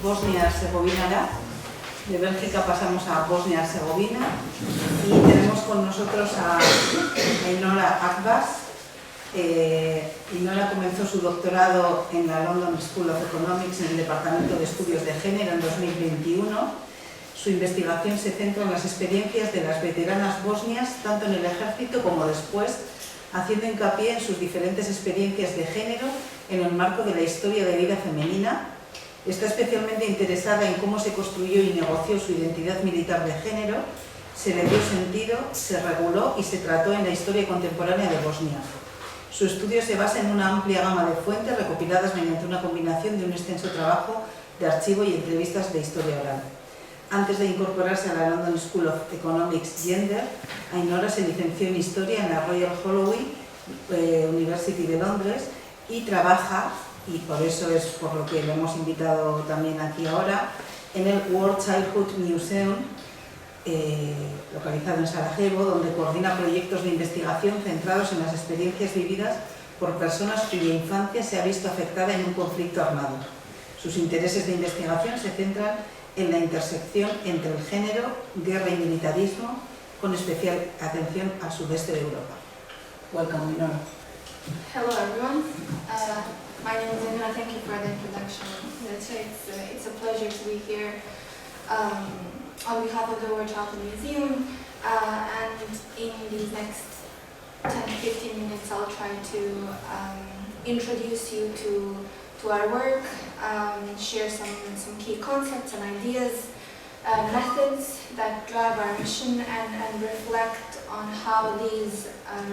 Bosnia-Herzegovina. De Bélgica pasamos a Bosnia-Herzegovina y tenemos con nosotros a Ajnura Akbas. Ajnura comenzó su doctorado en la London School of Economics en el Departamento de Estudios de Género en 2021. Su investigación se centra en las experiencias de las veteranas bosnias, tanto en el ejército como después, haciendo hincapié en sus diferentes experiencias de género en el marco de la historia de vida femenina. Está especialmente interesada en cómo se construyó y negoció su identidad militar de género, se le dio sentido, se reguló y se trató en la historia contemporánea de Bosnia. Su estudio se basa en una amplia gama de fuentes recopiladas mediante una combinación de un extenso trabajo de archivo y entrevistas de historia oral. Antes de incorporarse a la London School of Economics Gender, Ajnura se licenció en Historia en la Royal Holloway University de Londres y trabaja, y por eso es por lo que lo hemos invitado también aquí ahora, en el World Childhood Museum, localizado en Sarajevo, donde coordina proyectos de investigación centrados en las experiencias vividas por personas cuya infancia se ha visto afectada en un conflicto armado. Sus intereses de investigación se centran en la intersección entre el género, guerra y militarismo, con especial atención al sudeste de Europa. Welcome, Ajnura. Hello everyone. My name is Ajnura. Thank you for the introduction. It's a pleasure to be here on behalf of the World Childhood Museum, and in these next 10-15 minutes I'll try to introduce you to our work, share some key concepts and ideas, methods that drive our mission, and reflect on how these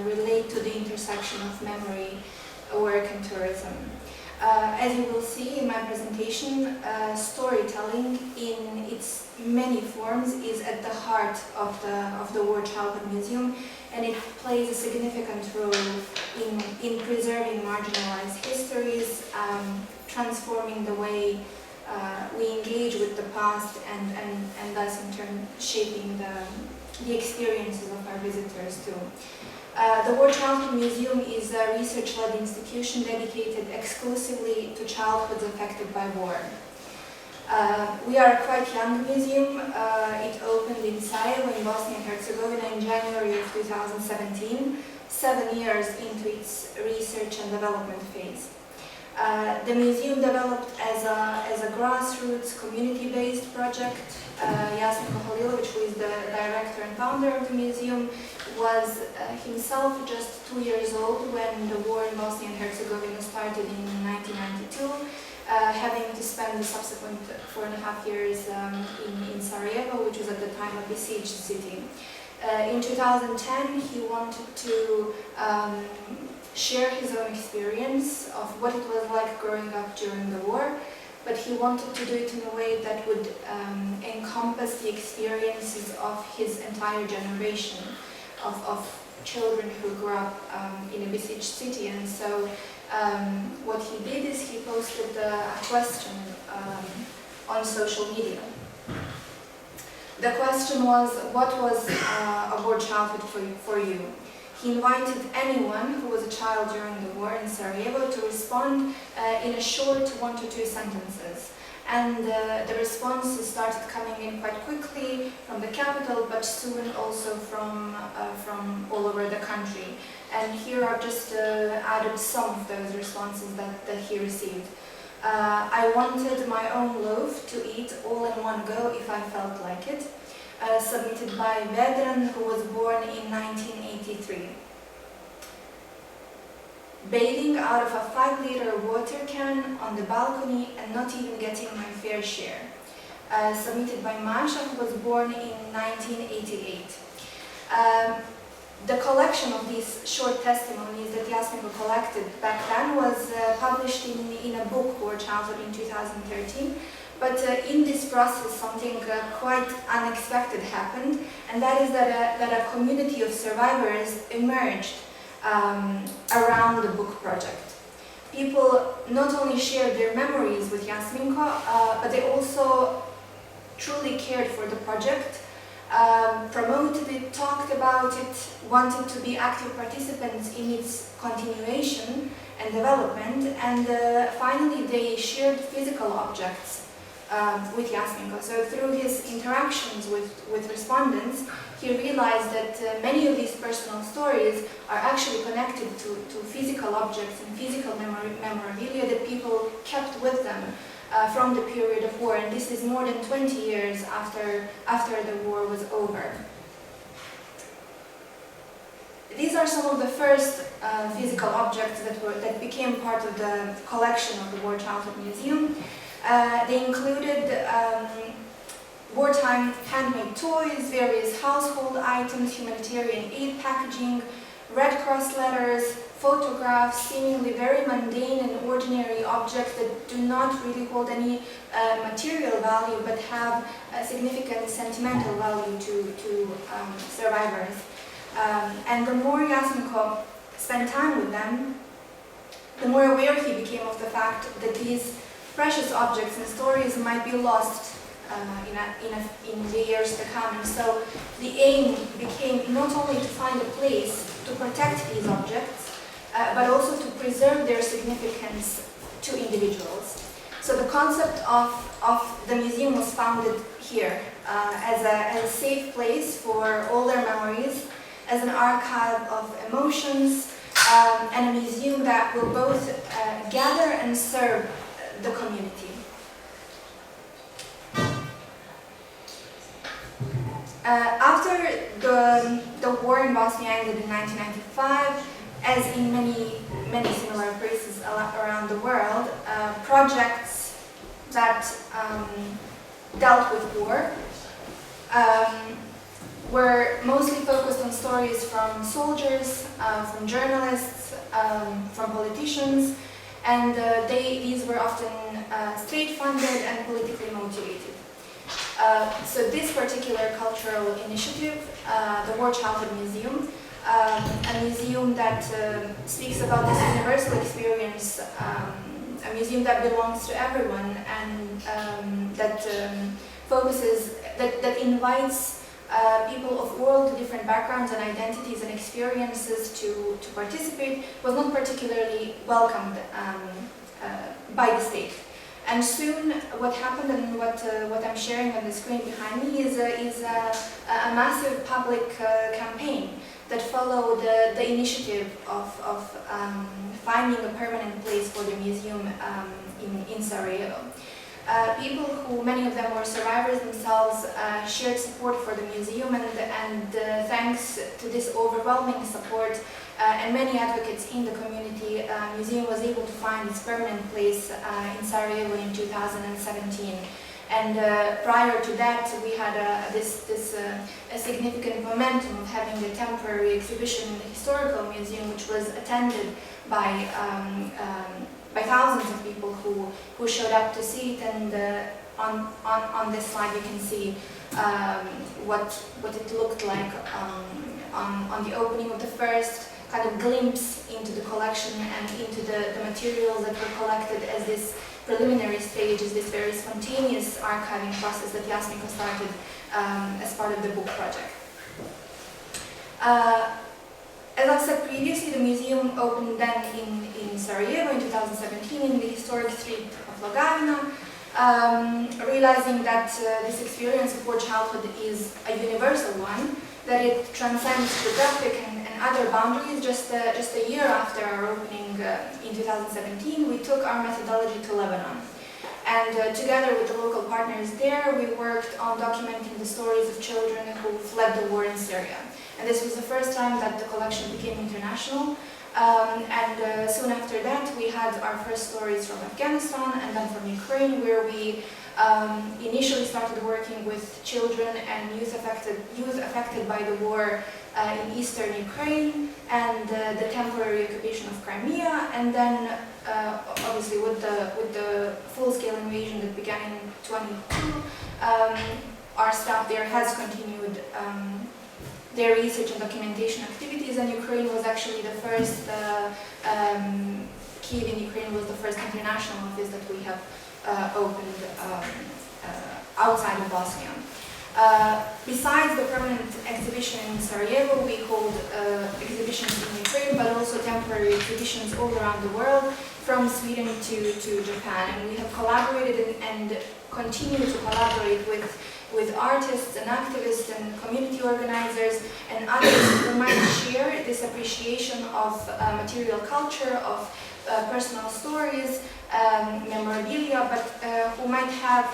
relate to the intersection of memory, work and tourism. As you will see in my presentation, storytelling in its many forms is at the heart of the World Childhood Museum, and it plays a significant role in preserving marginalized histories, transforming the way we engage with the past, and thus in turn shaping the experiences of our visitors too. The World Childhood Museum is a research-led institution dedicated exclusively to childhoods affected by war. We are a quite young museum. It opened in Sarajevo in Bosnia and Herzegovina in January of 2017, 7 years into its research and development phase. The museum developed as a grassroots, community-based project. Jasmiko Halilovic, who is the director and founder of the museum, was himself just 2 years old when the war in Bosnia and Herzegovina started in 1992, having to spend the subsequent 4.5 years in Sarajevo, which was at the time a besieged city. In 2010, he wanted to share his own experience of what it was like growing up during the war, but he wanted to do it in a way that would encompass the experiences of his entire generation of children who grew up in a besieged city. And so what he did is he posted a question on social media. The question was, what was a war childhood for you? He invited anyone who was a child during the war in Sarajevo to respond in a short 1 to 2 sentences. And the responses started coming in quite quickly from the capital, but soon also from all over the country. And here I've just added some of those responses that he received. I wanted my own loaf to eat all in one go if I felt like it. Submitted by Vedran, who was born in 1983. Bathing out of a 5-liter water can on the balcony and not even getting my fair share. Submitted by Masha, who was born in 1988. The collection of these short testimonies that Jasmiko collected back then was published in a book, War Childhood, in 2013. But in this process, something quite unexpected happened, and that is that a community of survivors emerged around the book project. People not only shared their memories with Jasminko, but they also truly cared for the project, promoted it, talked about it, wanted to be active participants in its continuation and development, and finally they shared physical objects Jasminko. So through his interactions with respondents, he realized that many of these personal stories are actually connected to physical objects and physical memorabilia that people kept with them from the period of war, and this is more than 20 years after the war was over. These are some of the first physical objects that became part of the collection of the War Childhood Museum. They included wartime handmade toys, various household items, humanitarian aid packaging, Red Cross letters, photographs, seemingly very mundane and ordinary objects that do not really hold any material value but have a significant sentimental value to survivors. And the more Jasminko spent time with them, the more aware he became of the fact that these precious objects and stories might be lost in the years to come. And so the aim became not only to find a place to protect these objects, but also to preserve their significance to individuals. So the concept of the museum was founded here as a safe place for all their memories, as an archive of emotions, and a museum that will both gather and serve the community. After the war in Bosnia ended in 1995, as in many similar places around the world, projects that dealt with war were mostly focused on stories from soldiers, from journalists, from politicians, and these were often state-funded and politically motivated. So this particular cultural initiative, the War Childhood Museum, a museum that speaks about this universal experience, a museum that belongs to everyone, and that focuses, that invites people of all different backgrounds and identities and experiences to participate, was not particularly welcomed by the state. And soon, what happened, and what I'm sharing on the screen behind me, is a massive public campaign that followed the initiative of finding a permanent place for the museum in Sarajevo. People who, many of them were survivors themselves, shared support for the museum, and thanks to this overwhelming support and many advocates in the community, museum was able to find its permanent place in Sarajevo in 2017. And prior to that, we had a significant momentum of having a temporary exhibition in the historical museum, which was attended by thousands of people who showed up to see it. And on this slide, you can see what it looked like on the opening of the first kind of glimpse into the collection and into the materials that were collected as this preliminary stage, is this very spontaneous archiving process that Jasminko started as part of the book project. As I said previously, the museum opened then in Sarajevo in 2017 in the historic street of Lugares, realizing that this experience of war childhood is a universal one, that it transcends geographic and other boundaries. Just a year after our opening in 2017, we took our methodology to Lebanon. And together with the local partners there, we worked on documenting the stories of children who fled the war in Syria. And this was the first time that the collection became international. And soon after that, we had our first stories from Afghanistan and then from Ukraine, where we initially started working with children and youth affected by the war in eastern Ukraine and the temporary occupation of Crimea, and then obviously with the full-scale invasion that began in 2022, our staff there has continued their research and documentation activities, and Ukraine was actually the first, Kyiv in Ukraine was the first international office that we have opened outside of Bosnia. Besides the permanent exhibition in Sarajevo, we hold exhibitions in Ukraine, but also temporary exhibitions all around the world, from Sweden to Japan, and we have collaborated and continue to collaborate with artists and activists and community organizers and others who might share this appreciation of material culture, of personal stories, memorabilia, but who might have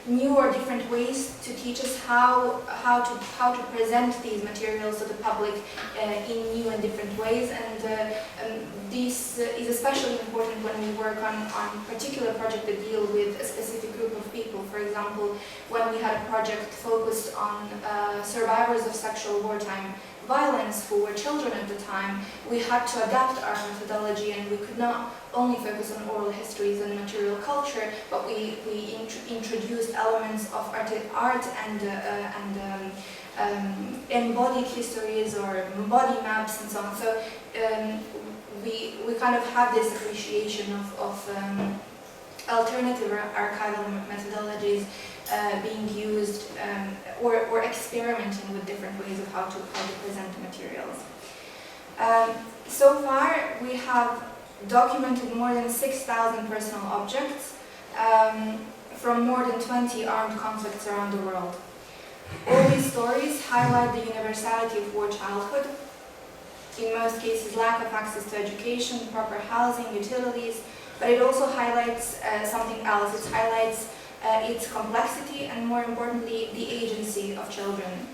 new or different ways to teach us how to present these materials to the public in new and different ways. And this is especially important when we work on particular projects that deal with a specific group of people. For example, when we had a project focused on survivors of sexual wartime violence who were children at the time, we had to adapt our methodology, and we could not only focus on oral histories and material culture, but we introduced elements of art and embodied histories or body maps and so on. So we kind of have this appreciation of alternative archival methodologies being used or experimenting with different ways of how to present the materials. So far, we have documented more than 6,000 personal objects from more than 20 armed conflicts around the world. All these stories highlight the universality of war childhood. In most cases, lack of access to education, proper housing, utilities, but it also highlights something else. It highlights its complexity and, more importantly, the agency of children.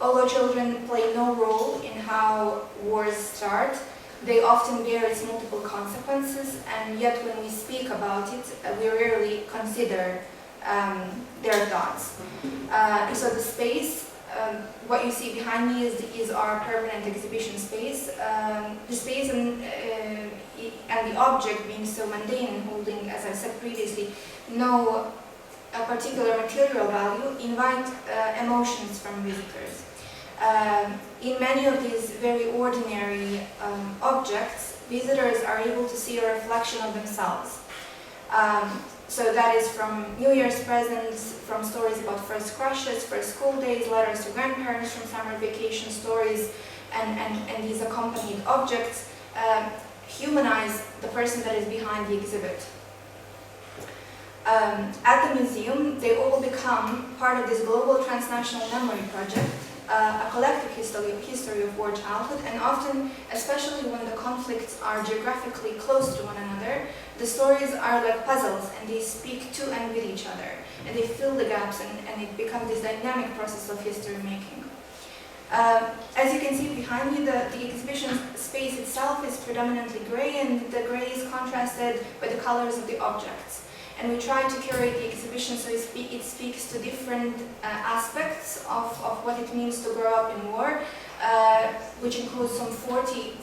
Although children play no role in how wars start, they often bear its multiple consequences, and yet when we speak about it, we rarely consider their thoughts. So the space, what you see behind me is our permanent exhibition space. The space and the object being so mundane and holding, as I said previously, no particular material value, invite emotions from visitors. In many of these very ordinary objects, visitors are able to see a reflection of themselves. So that is from New Year's presents, from stories about first crushes, first school days, letters to grandparents from summer vacation stories, and these accompanied objects humanize the person that is behind the exhibit. At the museum, they all become part of this global transnational memory project, a collective history of war childhood, and often, especially when the conflicts are geographically close to one another, the stories are like puzzles, and they speak to and with each other, and they fill the gaps, and it becomes this dynamic process of history making. As you can see behind me, the exhibition space itself is predominantly gray, and the gray is contrasted by the colors of the objects. And we try to curate the exhibition so it speaks to different aspects of what it means to grow up in war, which includes some 40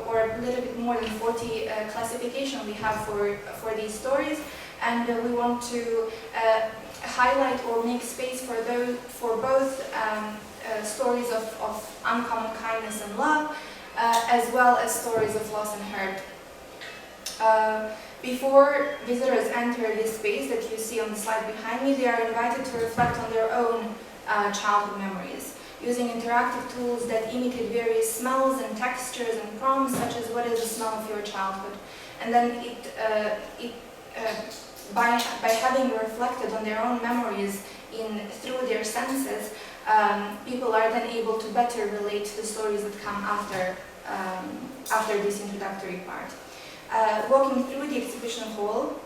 or a little bit more than 40 classifications we have for these stories, and we want to highlight or make space for both stories of uncommon kindness and love, as well as stories of loss and hurt. Before visitors enter this space that you see on the slide behind me, they are invited to reflect on their own childhood memories, using interactive tools that imitate various smells and textures and prompts, such as what is the smell of your childhood. And then by having reflected on their own memories through their senses, people are then able to better relate to the stories that come after this introductory part. Walking through the exhibition hall,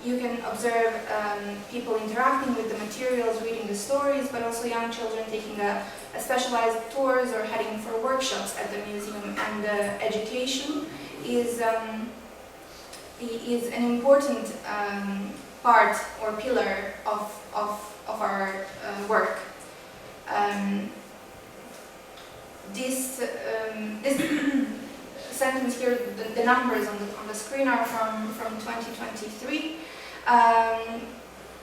you can observe people interacting with the materials, reading the stories, but also young children taking a specialized tours or heading for workshops at the museum. And education is an important part or pillar of our work. This sentence here, the numbers on the screen are from 2023.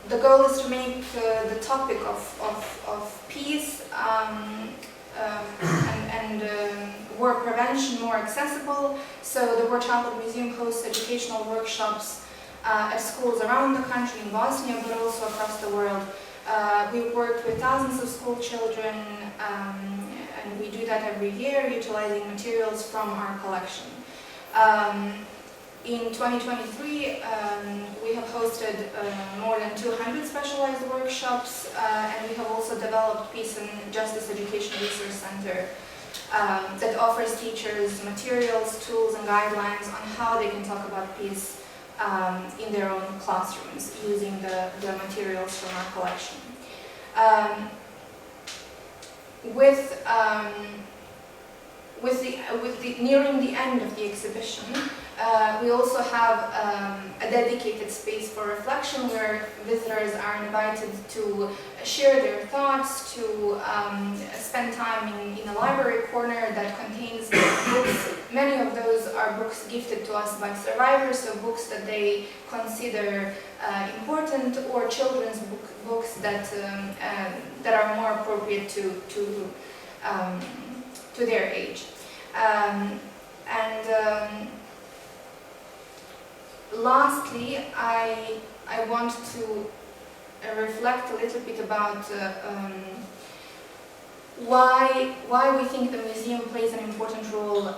The goal is to make the topic of peace and war prevention more accessible. So the War Childhood Museum hosts educational workshops at schools around the country, in Bosnia, but also across the world. We've worked with thousands of school children, and we do that every year, utilizing materials from our collection. In 2023, we have hosted more than 200 specialized workshops, and we have also developed Peace and Justice Education Research Center that offers teachers materials, tools, and guidelines on how they can talk about peace in their own classrooms using the materials from our collection. Nearing the end of the exhibition, we also have a dedicated space for reflection where visitors are invited to share their thoughts, to spend time in a library corner that contains books. Many of those are books gifted to us by survivors, so books that they consider important, or children's books that are more appropriate to their age. Lastly, I want to reflect a little bit about why we think the museum plays an important role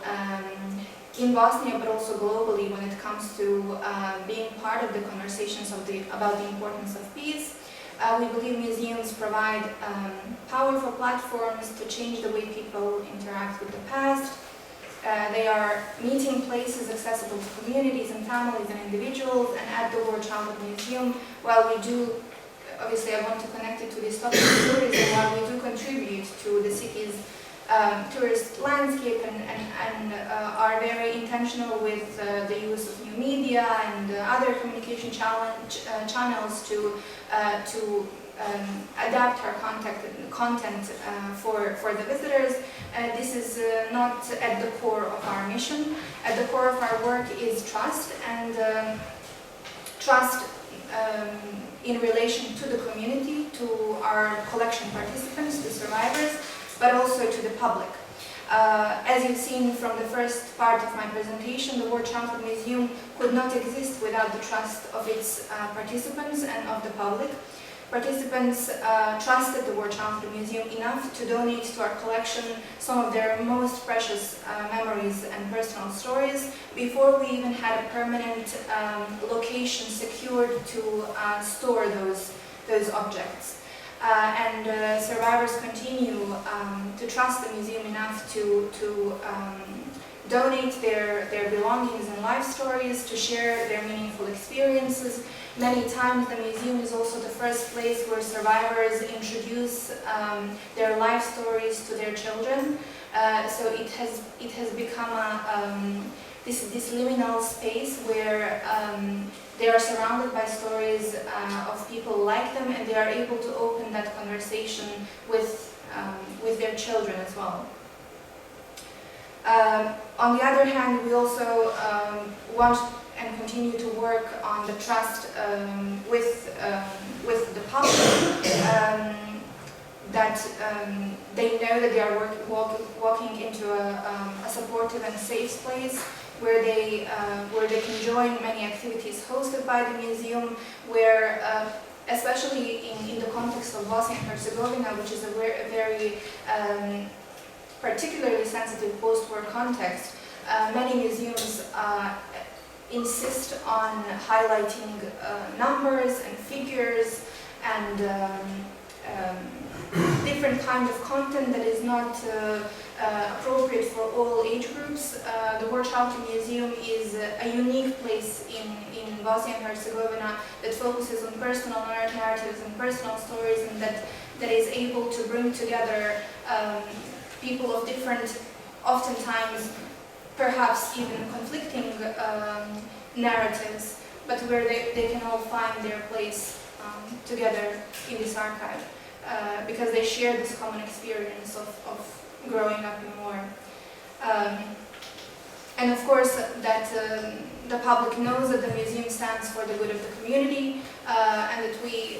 in Bosnia, but also globally when it comes to being part of the conversations about the importance of peace. We believe museums provide powerful platforms to change the way people interact with the past. They are meeting places accessible to communities and families and individuals, and at the World Childhood Museum, while we do, obviously I want to connect it to this topic of tourism, while we do contribute to the city's tourist landscape and are very intentional with the use of new media and other communication channels to adapt our content for the visitors. This is not at the core of our mission. At the core of our work is trust, and trust in relation to the community, to our collection participants, the survivors, but also to the public. As you've seen from the first part of my presentation, the World Childhood Museum could not exist without the trust of its participants and of the public. Participants trusted the World Childhood Museum enough to donate to our collection some of their most precious memories and personal stories before we even had a permanent location secured to store those objects. And survivors continue to trust the museum enough to donate their belongings and life stories, to share their meaningful experiences. Many times the museum is also the first place where survivors introduce their life stories to their children. So it has become this liminal space where they are surrounded by stories of people like them, and they are able to open that conversation with their children as well. On the other hand, we also want and continue to work on the trust with the public, that they know that they are walking into a supportive and safe place where they can join many activities hosted by the museum, where especially in the context of Bosnia and Herzegovina, which is a very particularly sensitive post-war context, many museums insist on highlighting numbers and figures and different kind of content that is not appropriate for all age groups. The World Childhood Museum is a unique place in Bosnia and Herzegovina that focuses on personal narratives and personal stories, and that is able to bring together people of different, oftentimes perhaps even conflicting narratives, but where they can all find their place together in this archive, because they share this common experience of growing up in war. And of course that the public knows that the museum stands for the good of the community, and that we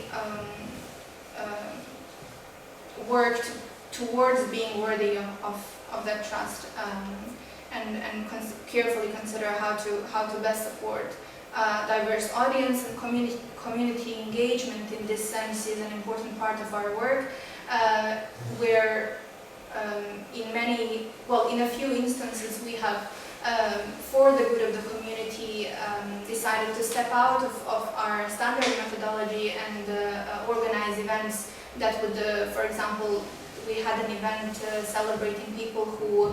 worked towards being worthy of that trust, and carefully consider how to best support diverse audience, and community engagement in this sense is an important part of our work, where in a few instances we have for the good of the community, decided to step out of our standard methodology and organize events that would, for example, we had an event celebrating people who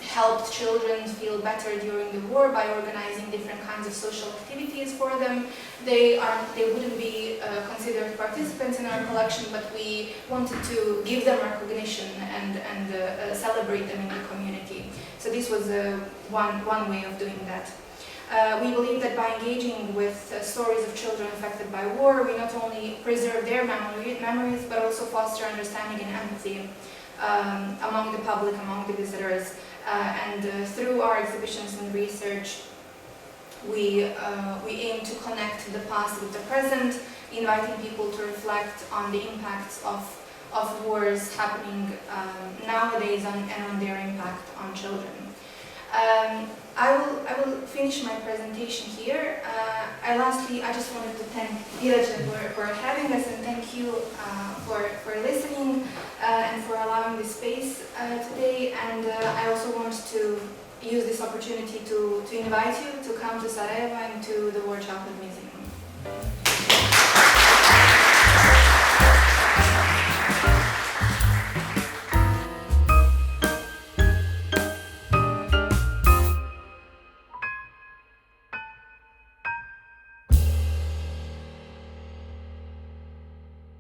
helped children feel better during the war by organizing different kinds of social activities for them. They wouldn't be considered participants in our collection, but we wanted to give them recognition and celebrate them in the community. So this was one way of doing that. We believe that by engaging with stories of children affected by war, we not only preserve their memories, but also foster understanding and empathy among the public, among the visitors. Through our exhibitions and research, we aim to connect the past with the present, inviting people to reflect on the impacts of wars happening nowadays and on their impact on children. I will finish my presentation here. Lastly, I just wanted to thank Iraja for having us, and thank you for listening and for allowing this space today. And I also want to use this opportunity to invite you to come to Sarajevo and to the War Childhood Museum.